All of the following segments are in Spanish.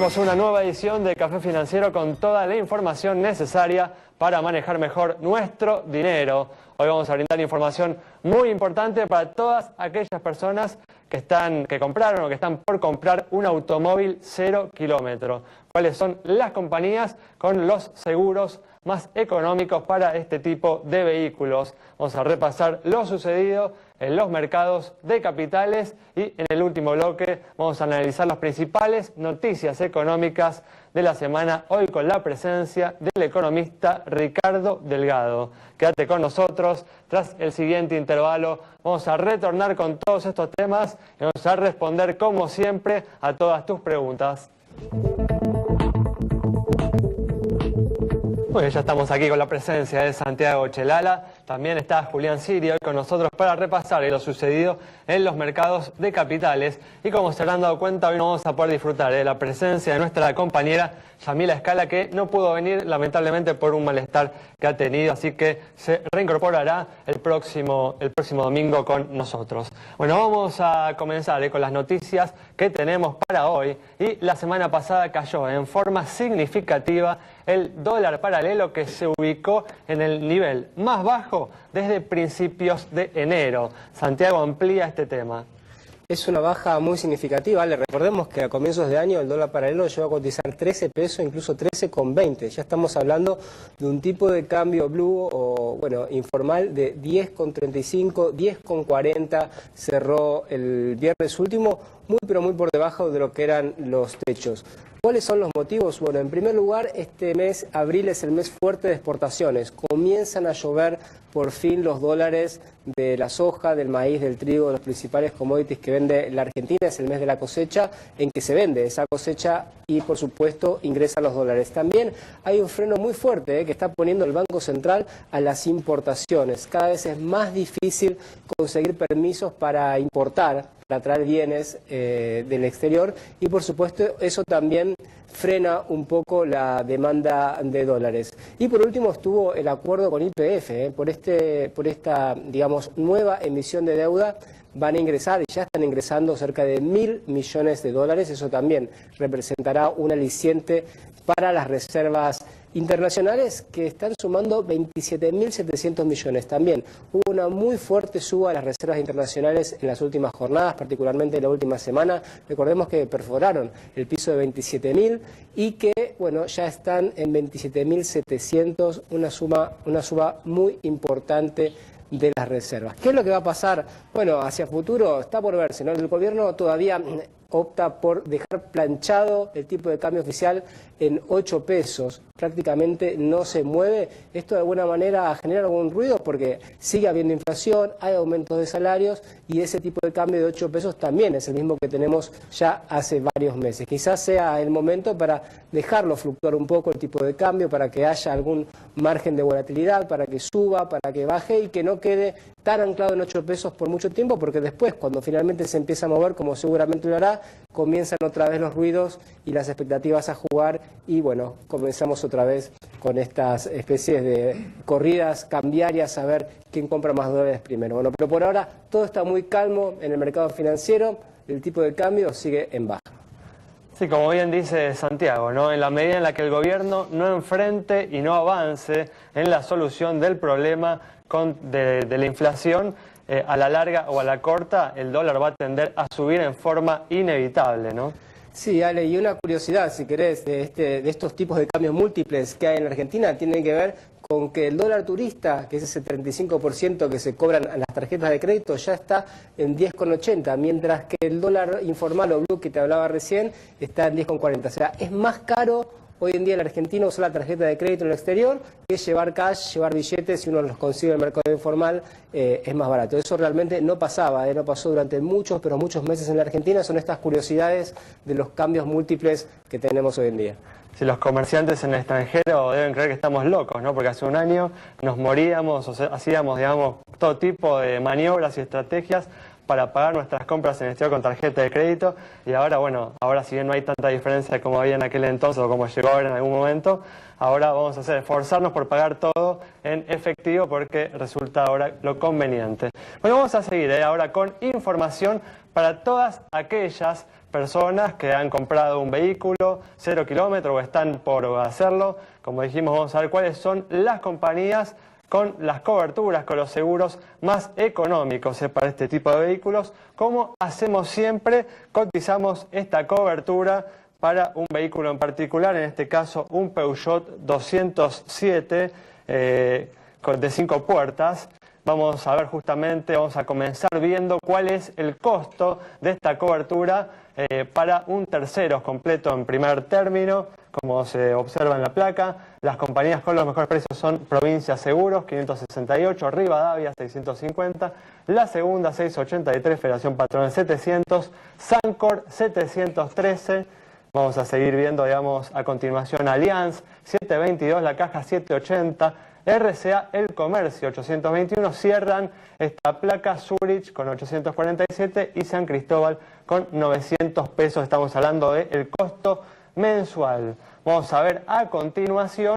Abrimos una nueva edición de Café Financiero con toda la información necesaria para manejar mejor nuestro dinero. Hoy vamos a brindar información muy importante para todas aquellas personas que compraron o que están por comprar un automóvil 0 kilómetro. ¿Cuáles son las compañías con los seguros más económicos para este tipo de vehículos? Vamos a repasar lo sucedido en los mercados de capitales y en el último bloque vamos a analizar las principales noticias económicas de la semana, hoy con la presencia del economista Ricardo Delgado. Quédate con nosotros, tras el siguiente intervalo vamos a retornar con todos estos temas y vamos a responder como siempre a todas tus preguntas. Bueno, ya estamos aquí con la presencia de Santiago Chelala, también está Julián Sirio hoy con nosotros para repasar lo sucedido en los mercados de capitales. Y como se habrán dado cuenta, hoy no vamos a poder disfrutar de la presencia de nuestra compañera Yamila Escala, que no pudo venir lamentablemente por un malestar que ha tenido, así que se reincorporará el próximo domingo con nosotros. Bueno, vamos a comenzar con las noticias que tenemos para hoy. Y la semana pasada cayó en forma significativa el dólar paralelo, que se ubicó en el nivel más bajo desde principios de enero. Santiago amplía este tema. Es una baja muy significativa. Le recordemos que a comienzos de año el dólar paralelo llegó a cotizar 13 pesos, incluso 13,20. Ya estamos hablando de un tipo de cambio blue o bueno, informal de 10,35, 10,40. Cerró el viernes último, muy pero muy por debajo de lo que eran los techos. ¿Cuáles son los motivos? Bueno, en primer lugar, este mes, abril, es el mes fuerte de exportaciones. Comienzan a llover por fin los dólares de la soja, del maíz, del trigo, de los principales commodities que vende la Argentina. Es el mes de la cosecha en que se vende esa cosecha y, por supuesto, ingresan los dólares. También hay un freno muy fuerte que está poniendo el Banco Central a las importaciones. Cada vez es más difícil conseguir permisos para importar, para traer bienes del exterior, y por supuesto eso también frena un poco la demanda de dólares. Y por último estuvo el acuerdo con YPF, por esta, digamos, nueva emisión de deuda. Van a ingresar y ya están ingresando cerca de 1.000 millones de dólares. Eso también representará un aliciente para las reservas internacionales, que están sumando 27.700 millones. También hubo una muy fuerte suba a las reservas internacionales en las últimas jornadas, particularmente en la última semana. Recordemos que perforaron el piso de 27.000 y que bueno, ya están en 27.700, una suba muy importante de las reservas. ¿Qué es lo que va a pasar? Bueno, hacia futuro está por verse, ¿no? El gobierno todavía opta por dejar planchado el tipo de cambio oficial en 8 pesos. Prácticamente no se mueve. Esto de alguna manera genera algún ruido porque sigue habiendo inflación, hay aumentos de salarios y ese tipo de cambio de 8 pesos también es el mismo que tenemos ya hace varios meses. Quizás sea el momento para dejarlo fluctuar un poco el tipo de cambio, para que haya algún margen de volatilidad, para que suba, para que baje y que no quede tan anclado en 8 pesos por mucho tiempo, porque después, cuando finalmente se empieza a mover, como seguramente lo hará, comienzan otra vez los ruidos y las expectativas a jugar y bueno, comenzamos otra vez con estas especies de corridas cambiarias a ver quién compra más dólares primero. Bueno, pero por ahora todo está muy calmo en el mercado financiero, el tipo de cambio sigue en baja. Sí, como bien dice Santiago, ¿no? En la medida en la que el gobierno no enfrente y no avance en la solución del problema de la inflación, a la larga o a la corta, el dólar va a tender a subir en forma inevitable, ¿no? Sí, Ale, y una curiosidad, si querés, de estos tipos de cambios múltiples que hay en la Argentina, tiene que ver con que el dólar turista, que es ese 35% que se cobran a las tarjetas de crédito, ya está en 10,80, mientras que el dólar informal o blue que te hablaba recién está en 10,40. O sea, es más caro hoy en día el argentino usar la tarjeta de crédito en el exterior que llevar cash, llevar billetes. Si uno los consigue en el mercado informal, es más barato. Eso realmente no pasaba, no pasó durante muchos, pero muchos meses en la Argentina. Son estas curiosidades de los cambios múltiples que tenemos hoy en día. Si los comerciantes en el extranjero deben creer que estamos locos, ¿no? Porque hace un año nos moríamos, o sea, hacíamos, digamos, todo tipo de maniobras y estrategias para pagar nuestras compras en el exterior con tarjeta de crédito. Y ahora, bueno, ahora si bien no hay tanta diferencia como había en aquel entonces o como llegó ahora en algún momento, ahora vamos a esforzarnos por pagar todo en efectivo porque resulta ahora lo conveniente. Bueno, vamos a seguir ahora con información para todas aquellas personas que han comprado un vehículo 0 kilómetros o están por hacerlo. Como dijimos, vamos a ver cuáles son las compañías con las coberturas, con los seguros más económicos para este tipo de vehículos. Como hacemos siempre, cotizamos esta cobertura para un vehículo en particular, en este caso un Peugeot 207 de 5 puertas. Vamos a ver justamente, vamos a comenzar viendo cuál es el costo de esta cobertura para un terceros completo en primer término, como se observa en la placa. Las compañías con los mejores precios son Provincia Seguros, 568, Rivadavia, 650, La Segunda, 683, Federación Patronal, 700, Sancor, 713. Vamos a seguir viendo, digamos, a continuación Allianz, 722, La Caja, 780, RCA El Comercio 821, cierran esta placa Zurich con 847 y San Cristóbal con 900 pesos. Estamos hablando del costo mensual. Vamos a ver a continuación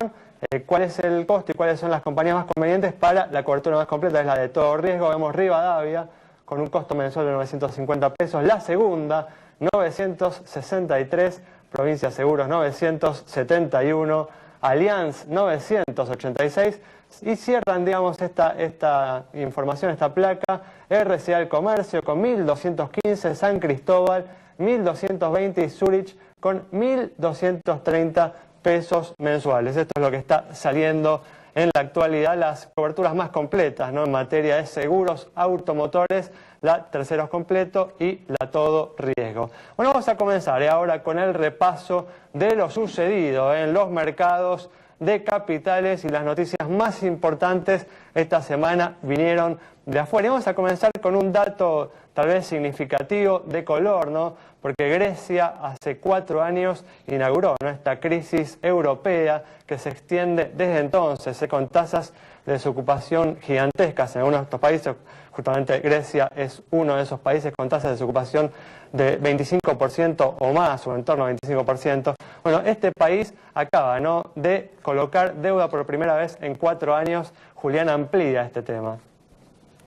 cuál es el costo y cuáles son las compañías más convenientes para la cobertura más completa. Es la de todo riesgo. Vemos Rivadavia con un costo mensual de 950 pesos. La Segunda, 963. Provincia Seguros, 971. Allianz 986 y cierran, digamos, esta información, esta placa, RCA El Comercio con 1.215, San Cristóbal 1.220 y Zurich con 1.230 pesos mensuales. Esto es lo que está saliendo en la actualidad, las coberturas más completas, ¿no?, en materia de seguros automotores, la terceros completo y la todo riesgo. Bueno, vamos a comenzar ahora con el repaso de lo sucedido en los mercados de capitales y las noticias más importantes esta semana vinieron de afuera. Y vamos a comenzar con un dato tal vez significativo de color, ¿no? Porque Grecia hace 4 años inauguró, ¿no?, esta crisis europea que se extiende desde entonces, con tasas de desocupación gigantescas en algunos de estos países. Justamente Grecia es uno de esos países con tasas de desocupación de 25% o más, o en torno a 25%. Bueno, este país acaba, ¿no?, de colocar deuda por primera vez en 4 años. Julián amplía este tema.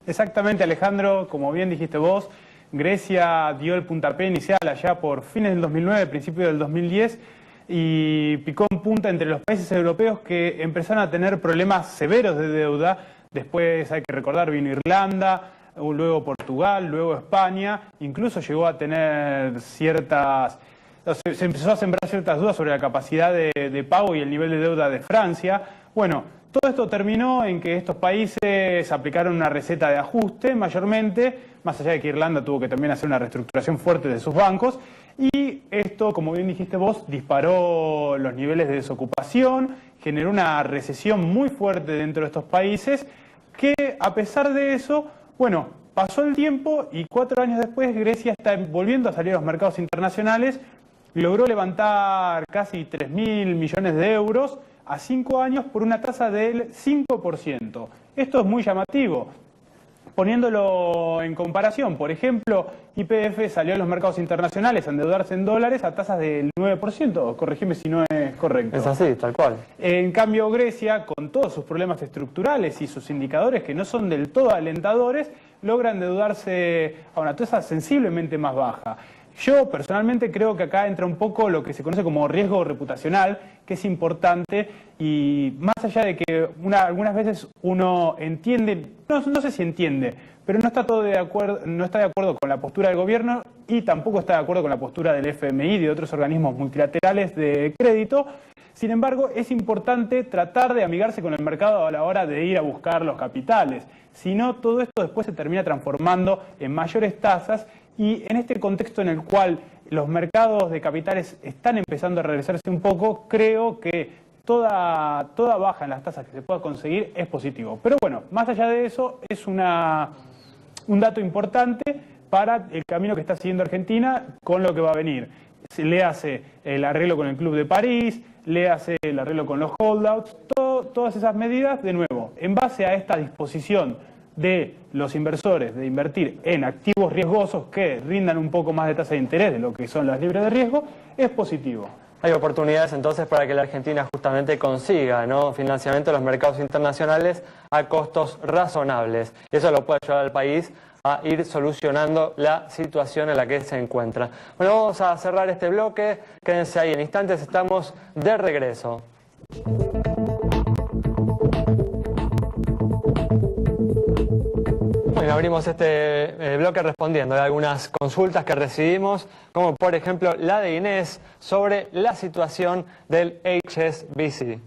Exactamente, Alejandro, como bien dijiste vos, Grecia dio el puntapié inicial allá por fines del 2009, principios del 2010, y picó en punta entre los países europeos que empezaron a tener problemas severos de deuda. Después, hay que recordar, vino Irlanda, luego Portugal, luego España, incluso llegó a tener ciertas... Se empezó a sembrar ciertas dudas sobre la capacidad de pago y el nivel de deuda de Francia. Bueno, todo esto terminó en que estos países aplicaron una receta de ajuste mayormente, más allá de que Irlanda tuvo que también hacer una reestructuración fuerte de sus bancos, y esto, como bien dijiste vos, disparó los niveles de desocupación, generó una recesión muy fuerte dentro de estos países, que a pesar de eso, bueno, pasó el tiempo y 4 años después Grecia está volviendo a salir a los mercados internacionales, logró levantar casi 3.000 millones de euros a 5 años por una tasa del 5%. Esto es muy llamativo. Poniéndolo en comparación, por ejemplo, YPF salió a los mercados internacionales a endeudarse en dólares a tasas del 9%, corregime si no es correcto. Es así, tal cual. En cambio, Grecia, con todos sus problemas estructurales y sus indicadores que no son del todo alentadores, logra endeudarse a una tasa sensiblemente más baja. Yo personalmente creo que acá entra un poco lo que se conoce como riesgo reputacional, que es importante, y más allá de que algunas veces uno entiende, no sé si entiende, pero no está de acuerdo con la postura del gobierno y tampoco está de acuerdo con la postura del FMI y de otros organismos multilaterales de crédito. Sin embargo, es importante tratar de amigarse con el mercado a la hora de ir a buscar los capitales. Si no, todo esto después se termina transformando en mayores tasas, y en este contexto en el cual los mercados de capitales están empezando a regresarse un poco, creo que toda baja en las tasas que se pueda conseguir es positivo. Pero bueno, más allá de eso, es un dato importante para el camino que está siguiendo Argentina con lo que va a venir. Le hace el arreglo con el Club de París, le hace el arreglo con los holdouts, todas esas medidas, de nuevo, en base a esta disposición de los inversores de invertir en activos riesgosos que rindan un poco más de tasa de interés de lo que son las libres de riesgo es positivo. Hay oportunidades entonces para que la Argentina justamente consiga, ¿no?, financiamiento de los mercados internacionales a costos razonables. Y eso lo puede ayudar al país a ir solucionando la situación en la que se encuentra. Bueno, vamos a cerrar este bloque. Quédense ahí, en instantes estamos de regreso. Bueno, abrimos este bloque respondiendo a algunas consultas que recibimos, como por ejemplo la de Inés sobre la situación del HSBC.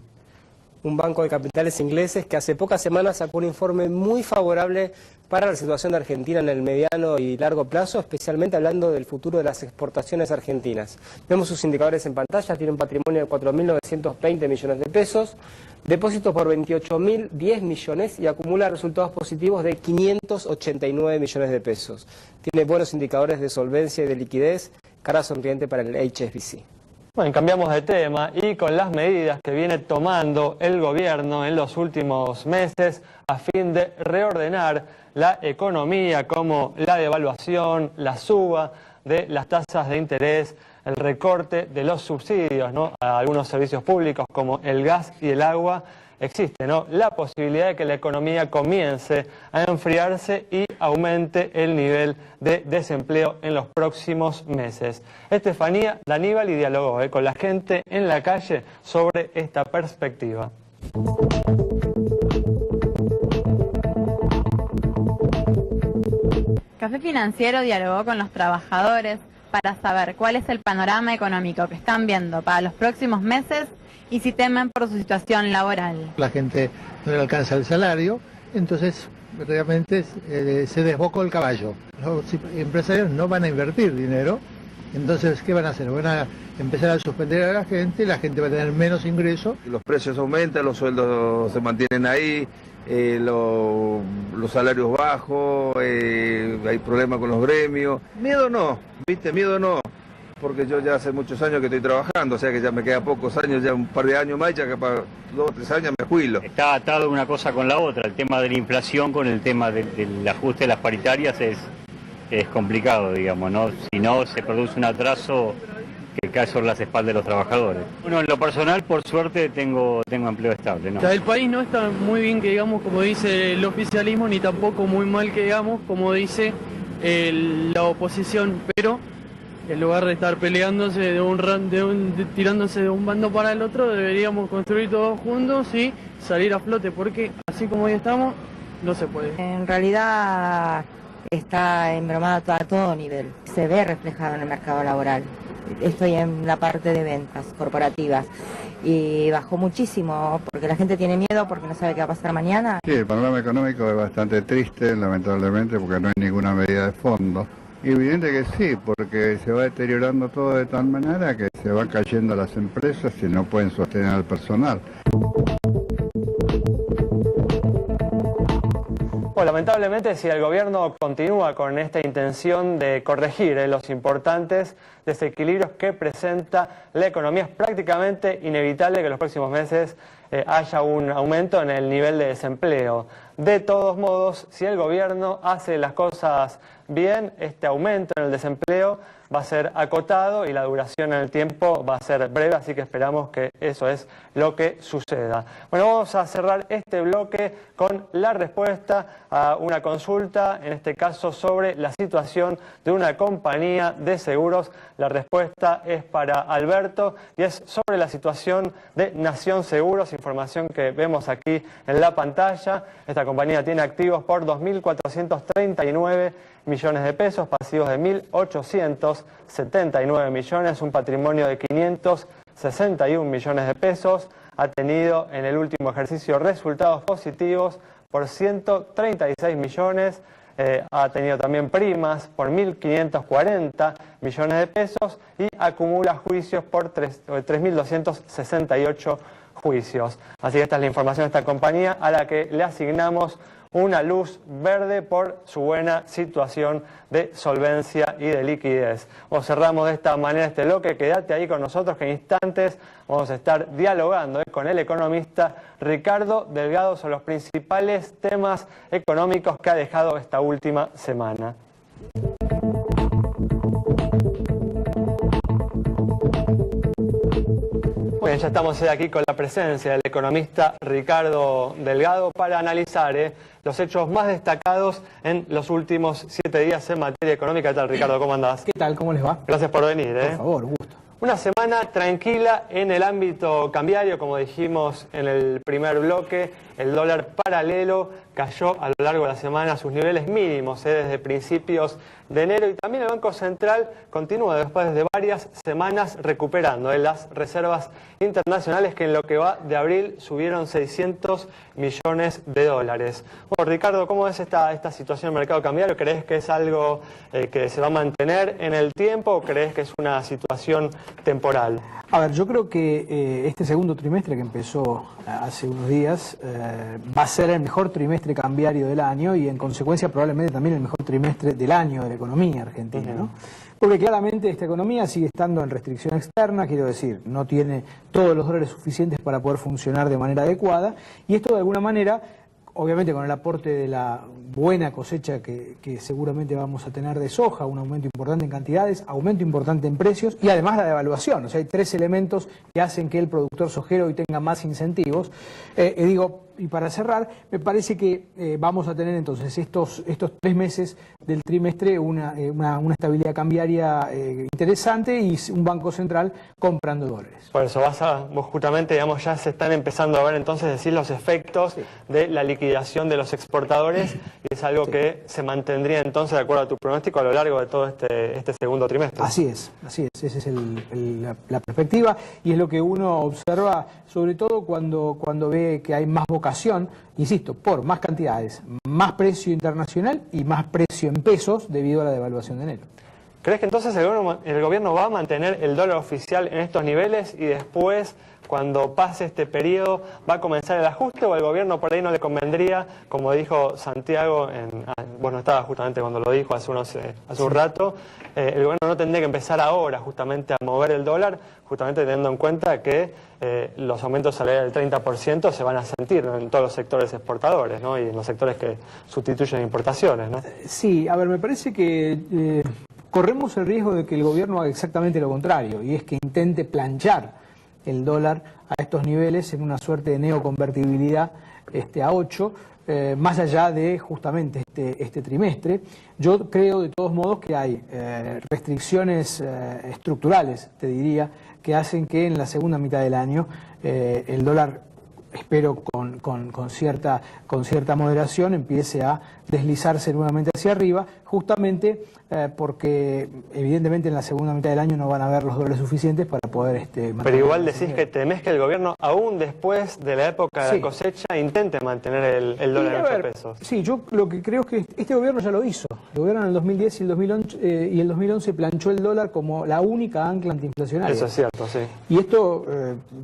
Un banco de capitales ingleses que hace pocas semanas sacó un informe muy favorable para la situación de Argentina en el mediano y largo plazo, especialmente hablando del futuro de las exportaciones argentinas. Vemos sus indicadores en pantalla, tiene un patrimonio de 4.920 millones de pesos, depósitos por 28.010 millones y acumula resultados positivos de 589 millones de pesos. Tiene buenos indicadores de solvencia y de liquidez, cara sonriente para el HSBC. Bueno, cambiamos de tema y con las medidas que viene tomando el gobierno en los últimos meses a fin de reordenar la economía, como la devaluación, la suba de las tasas de interés, el recorte de los subsidios, ¿no?, a algunos servicios públicos como el gas y el agua, existe, ¿no?, la posibilidad de que la economía comience a enfriarse y aumente el nivel de desempleo en los próximos meses. Estefanía Daníbal dialogó con la gente en la calle sobre esta perspectiva. Café Financiero dialogó con los trabajadores para saber cuál es el panorama económico que están viendo para los próximos meses y si temen por su situación laboral. La gente no le alcanza el salario, entonces realmente se desbocó el caballo. Los empresarios no van a invertir dinero, entonces ¿qué van a hacer? Van a empezar a suspender a la gente va a tener menos ingresos. Los precios aumentan, los sueldos se mantienen ahí, los salarios bajos, hay problemas con los gremios. Miedo no, ¿viste? Miedo no. Porque yo ya hace muchos años que estoy trabajando, o sea que ya me queda pocos años, ya un par de años más, ya que para 2 o 3 años me jubilo. Está atado una cosa con la otra, el tema de la inflación con el tema del ajuste de las paritarias es complicado, digamos, ¿no? Si no, se produce un atraso que cae sobre las espaldas de los trabajadores. Bueno, en lo personal, por suerte, tengo empleo estable, ¿no? O sea, el país no está muy bien, que digamos, como dice el oficialismo, ni tampoco muy mal, que digamos, como dice la oposición, pero en lugar de estar peleándose tirándose de un bando para el otro, deberíamos construir todos juntos y salir a flote, porque así como hoy estamos, no se puede. En realidad está embromado a todo nivel, se ve reflejado en el mercado laboral. Estoy en la parte de ventas corporativas y bajó muchísimo porque la gente tiene miedo porque no sabe qué va a pasar mañana. Sí, el panorama económico es bastante triste, lamentablemente, porque no hay ninguna medida de fondo. Y evidente que sí, porque se va deteriorando todo de tal manera que se van cayendo las empresas y no pueden sostener al personal. Bueno, lamentablemente, si el gobierno continúa con esta intención de corregir los importantes desequilibrios que presenta la economía, es prácticamente inevitable que en los próximos meses haya un aumento en el nivel de desempleo. De todos modos, si el gobierno hace las cosas bien, este aumento en el desempleo va a ser acotado y la duración en el tiempo va a ser breve, así que esperamos que eso es lo que suceda. Bueno, vamos a cerrar este bloque con la respuesta a una consulta, en este caso sobre la situación de una compañía de seguros. La respuesta es para Alberto y es sobre la situación de Nación Seguros, información que vemos aquí en la pantalla. Esta compañía tiene activos por 2.439 millones de pesos, pasivos de 1.879 millones, un patrimonio de 561 millones de pesos. Ha tenido en el último ejercicio resultados positivos por 136 millones, ha tenido también primas por 1.540 millones de pesos y acumula juicios por 3.268 juicios. Así que esta es la información de esta compañía a la que le asignamos una luz verde por su buena situación de solvencia y de liquidez. Cerramos de esta manera este bloque. Quédate ahí con nosotros que en instantes vamos a estar dialogando con el economista Ricardo Delgado sobre los principales temas económicos que ha dejado esta última semana. Bien, ya estamos aquí con la presencia del economista Ricardo Delgado para analizar los hechos más destacados en los últimos 7 días en materia económica. ¿Qué tal, Ricardo? ¿Cómo andás? ¿Qué tal? ¿Cómo les va? Gracias por venir. Por favor, gusto. Una semana tranquila en el ámbito cambiario, como dijimos en el primer bloque. El dólar paralelo cayó a lo largo de la semana a sus niveles mínimos desde principios de enero, y también el Banco Central continúa después de varias semanas recuperando las reservas internacionales, que en lo que va de abril subieron 600 millones de dólares. Bueno, Ricardo, ¿cómo ves esta situación en el mercado cambiario? ¿Crees que es algo que se va a mantener en el tiempo o crees que es una situación temporal? A ver, yo creo que este segundo trimestre que empezó hace unos días va a ser el mejor trimestre cambiario del año y en consecuencia probablemente también el mejor trimestre del año de la economía argentina, ¿no? Porque claramente esta economía sigue estando en restricción externa, quiero decir, no tiene todos los dólares suficientes para poder funcionar de manera adecuada, y esto de alguna manera, obviamente con el aporte de la buena cosecha que seguramente vamos a tener de soja, un aumento importante en cantidades, aumento importante en precios y además la devaluación. O sea, hay 3 elementos que hacen que el productor sojero hoy tenga más incentivos. Y para cerrar, me parece que vamos a tener entonces estos 3 meses del trimestre una estabilidad cambiaria interesante y un banco central comprando dólares. Por eso vos justamente, digamos, ya se están empezando a ver entonces decir los efectos de la liquidación de los exportadores, y es algo que se mantendría entonces, de acuerdo a tu pronóstico, a lo largo de todo este segundo trimestre. Así es, esa es la perspectiva, y es lo que uno observa sobre todo cuando ve que hay más vocación, insisto, por más cantidades, más precio internacional y más precio en pesos debido a la devaluación de enero. ¿Crees que entonces el gobierno va a mantener el dólar oficial en estos niveles y después, cuando pase este periodo, va a comenzar el ajuste, o al gobierno por ahí no le convendría, como dijo Santiago, bueno, estaba justamente cuando lo dijo hace un rato, el gobierno no tendría que empezar ahora justamente a mover el dólar, justamente teniendo en cuenta que los aumentos salariales del 30% se van a sentir, ¿no?, en todos los sectores exportadores, ¿no?, y en los sectores que sustituyen importaciones, ¿no? Sí, a ver, me parece que corremos el riesgo de que el gobierno haga exactamente lo contrario, y es que intente planchar el dólar a estos niveles en una suerte de neoconvertibilidad a 8, más allá de justamente este trimestre. Yo creo de todos modos que hay restricciones estructurales, te diría, que hacen que en la segunda mitad del año el dólar, espero con cierta moderación, empiece a deslizarse nuevamente hacia arriba, justamente porque evidentemente en la segunda mitad del año no van a haber los dólares suficientes para poder... Pero igual decís que temés que el gobierno, aún después de la época de la cosecha, intente mantener el dólar en 8 pesos. Sí, yo lo que creo es que este gobierno ya lo hizo. El gobierno en el 2010 y el 2011 planchó el dólar como la única ancla antiinflacionaria. Eso es cierto, sí. Y esto,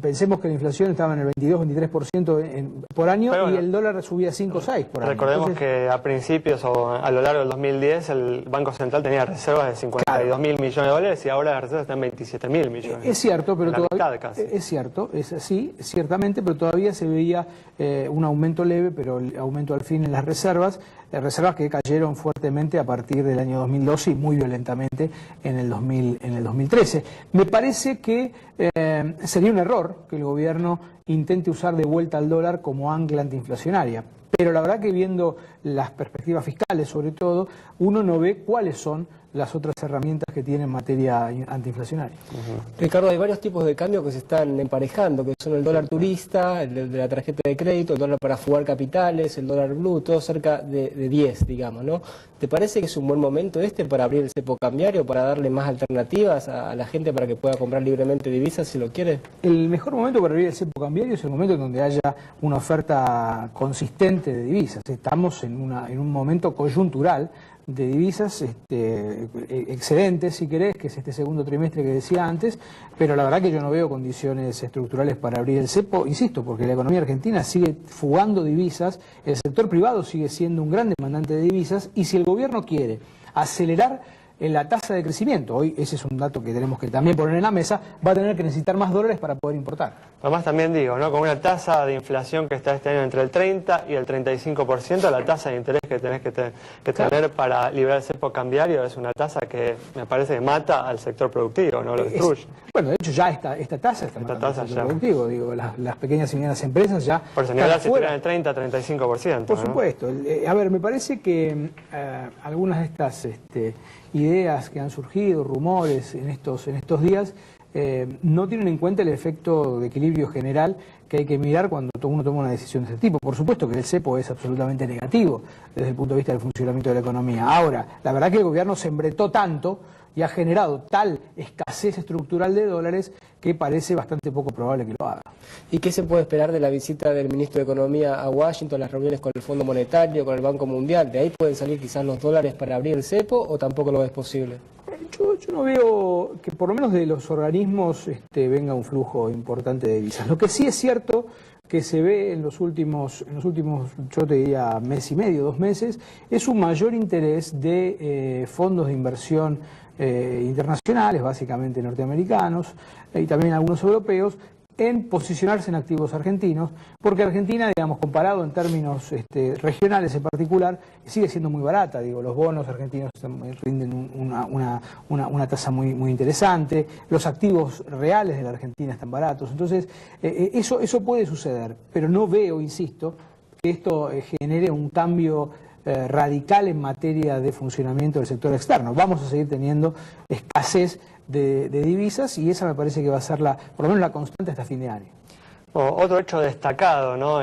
pensemos que la inflación estaba en el 22-23% por año, pero, y el dólar subía 5 o 6 por año. Recordemos que a principios o a lo largo del 2010 el Banco Central tenía reservas de 52 mil millones de dólares y ahora las reservas están en 27 mil millones. Es cierto, pero todavía... Casi. Es cierto, es así, ciertamente, pero todavía se veía un aumento leve, pero el aumento al fin en las reservas que cayeron fuertemente a partir del año 2012 y muy violentamente en el 2013. Me parece que sería un error que el gobierno intente usar de vuelta al dólar como ancla antiinflacionaria. Pero la verdad que viendo las perspectivas fiscales, sobre todo, uno no ve cuáles son las otras herramientas que tiene en materia antiinflacionaria. Ricardo, hay varios tipos de cambio que se están emparejando, que son el dólar turista, el de la tarjeta de crédito, el dólar para fugar capitales, el dólar blue, todo cerca de 10, digamos, ¿no? ¿Te parece que es un buen momento para abrir el cepo cambiario, para darle más alternativas a la gente para que pueda comprar libremente divisas si lo quiere? El mejor momento para abrir el cepo cambiario es el momento en donde haya una oferta consistente de divisas. Estamos en un momento coyuntural de divisas excedentes, si querés, que es este segundo trimestre que decía antes, pero la verdad que yo no veo condiciones estructurales para abrir el cepo, insisto, porque la economía argentina sigue fugando divisas, el sector privado sigue siendo un gran demandante de divisas, y si el gobierno quiere acelerar en la tasa de crecimiento, hoy ese es un dato que tenemos que también poner en la mesa, va a tener que necesitar más dólares para poder importar. Además también digo, ¿no? Con una tasa de inflación que está este año entre el 30 y el 35%, la tasa de interés que tenés que tener para liberar el cepo cambiario es una tasa que me parece que mata al sector productivo, no lo destruye. Bueno, de hecho ya esta tasa está matando al sector productivo, digo, las pequeñas y medianas empresas ya por señalar si estuvieran el 30-35%. Por supuesto. A ver, me parece que algunas de estas ideas que han surgido, rumores en estos días, no tienen en cuenta el efecto de equilibrio general que hay que mirar cuando uno toma una decisión de este tipo. Por supuesto que el cepo es absolutamente negativo desde el punto de vista del funcionamiento de la economía. Ahora, la verdad que el gobierno se embretó tanto y ha generado tal escasez estructural de dólares que parece bastante poco probable que lo haga. ¿Y qué se puede esperar de la visita del ministro de Economía a Washington, las reuniones con el Fondo Monetario, con el Banco Mundial? ¿De ahí pueden salir quizás los dólares para abrir el cepo o tampoco lo es posible? Yo no veo que por lo menos de los organismos venga un flujo importante de divisas. Lo que sí es cierto que se ve en los últimos, yo te diría, mes y medio, 2 meses, es un mayor interés de fondos de inversión internacionales, básicamente norteamericanos, y también algunos europeos, en posicionarse en activos argentinos, porque Argentina, digamos, comparado en términos regionales en particular, sigue siendo muy barata. Digo, los bonos argentinos rinden una tasa muy interesante, los activos reales de la Argentina están baratos. Entonces, eso puede suceder, pero no veo, insisto, que esto genere un cambio radical en materia de funcionamiento del sector externo. Vamos a seguir teniendo escasez de divisas y esa me parece que va a ser por lo menos la constante hasta fin de año. Otro hecho destacado, ¿no?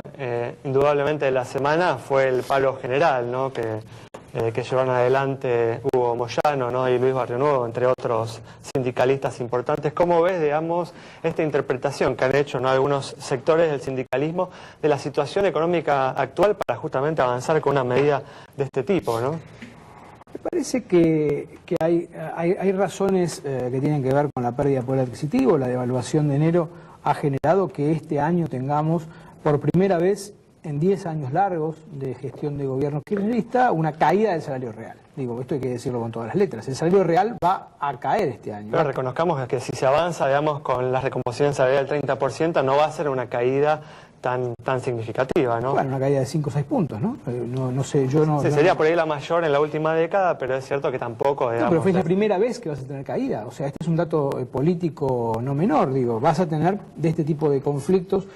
Indudablemente de la semana fue el paro general, ¿no? que llevaron adelante Hugo Moyano, ¿no? y Luis Barrionuevo, entre otros sindicalistas importantes. ¿Cómo ves, digamos, esta interpretación que han hecho, ¿no? algunos sectores del sindicalismo de la situación económica actual para justamente avanzar con una medida de este tipo, ¿no? Me parece que hay razones que tienen que ver con la pérdida de poder adquisitivo. La devaluación de enero ha generado que este año tengamos por primera vez en 10 años largos de gestión de gobierno kirchnerista una caída del salario real. Digo, esto hay que decirlo con todas las letras. El salario real va a caer este año. Pero reconozcamos que si se avanza, digamos, con la recomposición salarial del 30%, no va a ser una caída tan significativa, ¿no? Bueno, una caída de 5 o 6 puntos, ¿no? No sé, yo no... Sí, sería por ahí la mayor en la última década, pero es cierto que tampoco, digamos... No, pero fue la primera vez que vas a tener caída. O sea, este es un dato político no menor, digo. Vas a tener de este tipo de conflictos,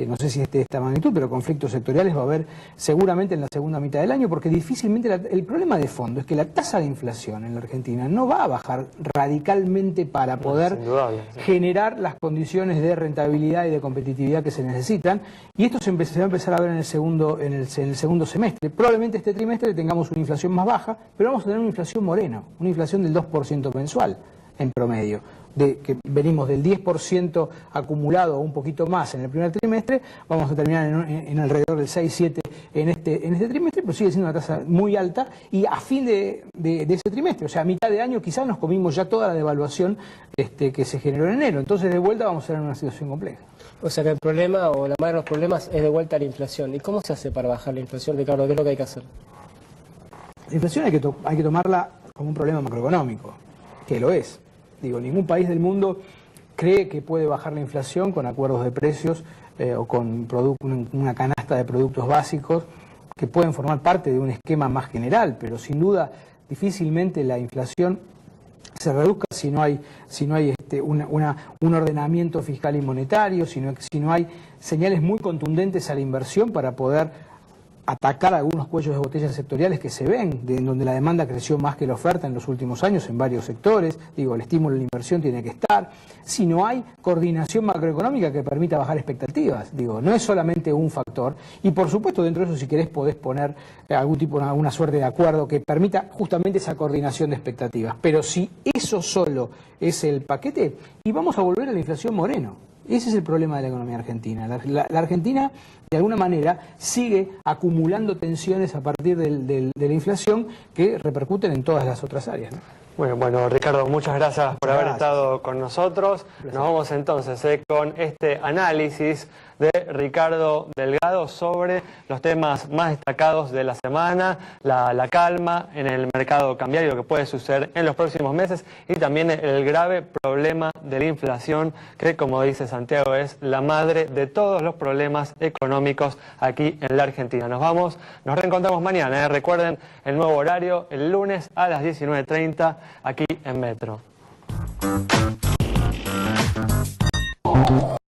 no sé si de esta magnitud, pero conflictos sectoriales va a haber seguramente en la segunda mitad del año, porque difícilmente... el problema de fondo es que la tasa de inflación en la Argentina no va a bajar radicalmente para poder generar las condiciones de rentabilidad y de competitividad que se necesitan, y esto se va a empezar a ver en el segundo semestre. Probablemente este trimestre tengamos una inflación más baja, pero vamos a tener una inflación moreno, una inflación del 2% mensual en promedio. Que venimos del 10% acumulado o un poquito más en el primer trimestre, vamos a terminar en alrededor del 6-7 en este trimestre, pero sigue siendo una tasa muy alta, y a fin de ese trimestre, o sea, a mitad de año quizás nos comimos ya toda la devaluación que se generó en enero. Entonces de vuelta vamos a estar en una situación compleja. O sea que el problema, o la madre de los problemas, es de vuelta a la inflación. ¿Y cómo se hace para bajar la inflación, Ricardo? ¿Qué es lo que hay que hacer? La inflación hay que tomarla como un problema macroeconómico, que lo es. Digo, ningún país del mundo cree que puede bajar la inflación con acuerdos de precios o con una canasta de productos básicos que pueden formar parte de un esquema más general, pero sin duda difícilmente la inflación se reduzca si no hay un ordenamiento fiscal y monetario, si no hay señales muy contundentes a la inversión para poder atacar algunos cuellos de botella sectoriales que se ven, en donde la demanda creció más que la oferta en los últimos años en varios sectores. Digo, el estímulo de la inversión tiene que estar. Si no hay coordinación macroeconómica que permita bajar expectativas, digo, no es solamente un factor. Y por supuesto, dentro de eso, si querés, podés poner alguna suerte de acuerdo que permita justamente esa coordinación de expectativas. Pero si eso solo es el paquete, y vamos a volver a la inflación moreno. Ese es el problema de la economía argentina. La Argentina, de alguna manera, sigue acumulando tensiones a partir de la inflación que repercuten en todas las otras áreas, ¿no? Bueno, Ricardo, muchas gracias por haber estado con nosotros. Nos vamos entonces con este análisis de Ricardo Delgado sobre los temas más destacados de la semana, la calma en el mercado cambiario que puede suceder en los próximos meses y también el grave problema de la inflación que, como dice Santiago, es la madre de todos los problemas económicos aquí en la Argentina. Nos reencontramos mañana. Recuerden el nuevo horario, el lunes a las 19:30 aquí en Metro.